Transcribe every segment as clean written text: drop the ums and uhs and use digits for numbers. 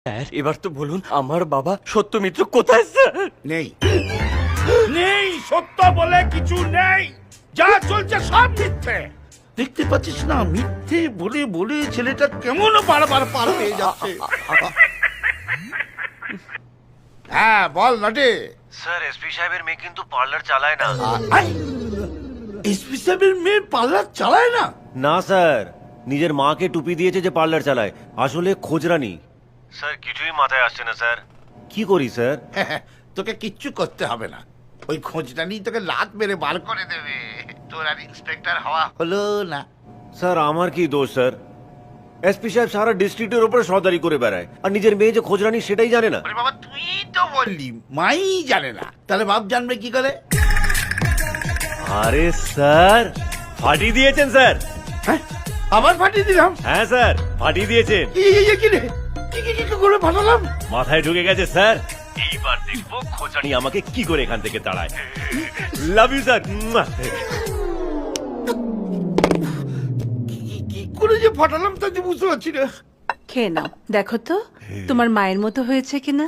Sir এবার তো বলুন আমার বাবা সত্যমিত্র কোথায় স্যার? নেই নেই, সত্য বলে কিছু নেই, যা চলছে সব মিথ্যে। দেখতে পাচ্ছিস না, মিথ্যে বলে বলে ছেলেটা কেমন বারবার পার হয়ে যাচ্ছে। হ্যাঁ বল নটে। স্যার এসপি সাহেবের মেয়ে কিন্তু পার্লার চালায় না। এসপি সাহেবের মেয়ে পার্লার চালায় না? না স্যার, নিজের মাকে টুপি দিয়েছে যে পার্লার চালায়, আসলে খোঁজরানি। স্যার কিছুই মাথায় আসছে না স্যার, কি করি স্যার? তোকে কিচ্ছু করতে হবে না, ওই খোঁজটা নিয়ে তোকে লাত মেরে বার করে দেবে। তোর আর ইন্সপেক্টর হওয়া হলো না। স্যার আমার কি দোষ স্যার? এসপি সাহেব সারা ডিস্ট্রিক্টের উপরে সর্দারি করে বেড়ায়, আর নিজের মেয়ে যে খোঁজরানি সেটাই জানে না। আরে বাবা তুই তো বললি মাই জানে না, তাহলে বাপ জানবে কি করে? আরে স্যার ফাটিয়ে দিয়েছেন স্যার। হ্যাঁ আবার ফাটিয়ে দিলাম? হ্যাঁ স্যার ফাটিয়ে দিয়েছেন। কি রে, কি করে ফাটালাম? মাথায় ঢুকে গেছে স্যার। এইবার দেখবো খোঁজানি আমাকে কি করে এখান থেকে তাড়ায়। Love you sir. কি করে যে ফাটালাম তা যে বুঝতে পারছি না। খেয়ে নাও, দেখো তো তোমার মায়ের মতো হয়েছে কিনা।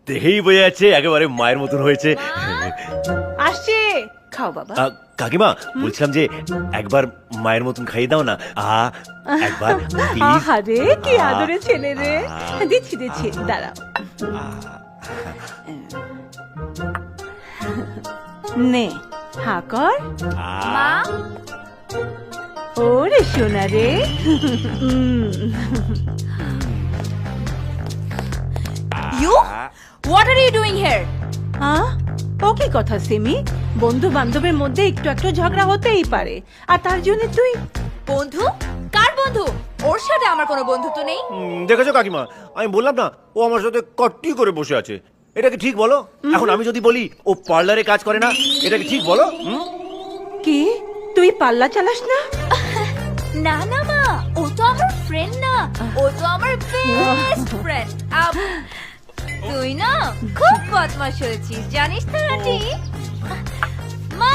দেখেই বোঝা যাচ্ছে একেবারে মায়ের মতন হয়েছে। আসছে, খাও বাবা। কাকিমা বলছিলাম যে একবার মায়ের মতন খাইয়ে দাও না। একবার প্লিজ। আরে কি আদরে ছেলে রে। দিচ্ছি দিচ্ছি, দাঁড়াও। নে হা কর। মা, ওরে সোনা রে। you? What are you doing here? ও কি কথা সিমি, বন্ধু বান্ধবের মধ্যে একটু একটু ঝগড়া হতেই পারে, আর তার জন্য তুই। বন্ধু? কার বন্ধু? ওর সাথে আমার কোনো বন্ধুত্ব নেই। দেখেছো কাকিমা, আমি বললাম না ও আমার সাথে কট্টি করে বসে আছে। এটা কি ঠিক বলো? এখন আমি যদি বলি ও পার্লারে কাজ করে না, এটা কি ঠিক বলো? কি তুই পাল্লা চালাস না? না না মা, ও তো আমার ফ্রেন্ড না, ও তো আমার বেস্ট ফ্রেন্ড। তুই না খুব বদমাশ হয়েছিস, জানিস তো রাটি? মা,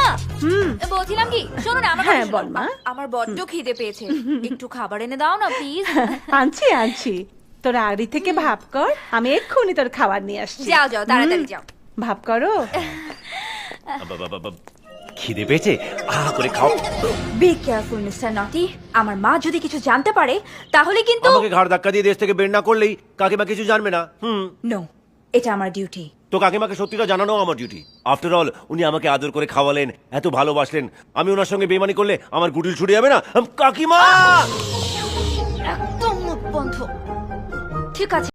বলছিলাম কি, শোনো না, আমার হ্যাঁ, কথা বল, শোনো। মা। আমার বড্ড খিদে পেয়েছে, একটু খাবার এনে দাও না প্লিজ। আনছি আনছি, তোর আড়ি থেকে ভাব কর, আমি এক্ষুনি তোর খাবার নিয়ে আসছি। যাও যাও, তাড়াতাড়ি যাও। ভাব করো। খিদে পেয়েছে, করে খাও। বি কেয়ারফুল মিস্টার নটি, আমার মা যদি কিছু জানতে পারে তাহলে কিন্তু। আমাকে ঘাড় ধাক্কা দিয়ে দেশ থেকে বের না করলেই কাকিমা কিছু জানবে না। নো, এটা আমার ডিউটি। তো কাকিমাকে সত্যিটা জানানো আমার ডিউটি। আফটার অল উনি আমাকে আদর করে খাওয়ালেন, এত ভালোবাসলেন। আমি ওনার সঙ্গে বেমানি করলে আমার গুটিল ছুটে যাবে না? কাকিমা একদম মুখ বন্ধ। ঠিক আছে।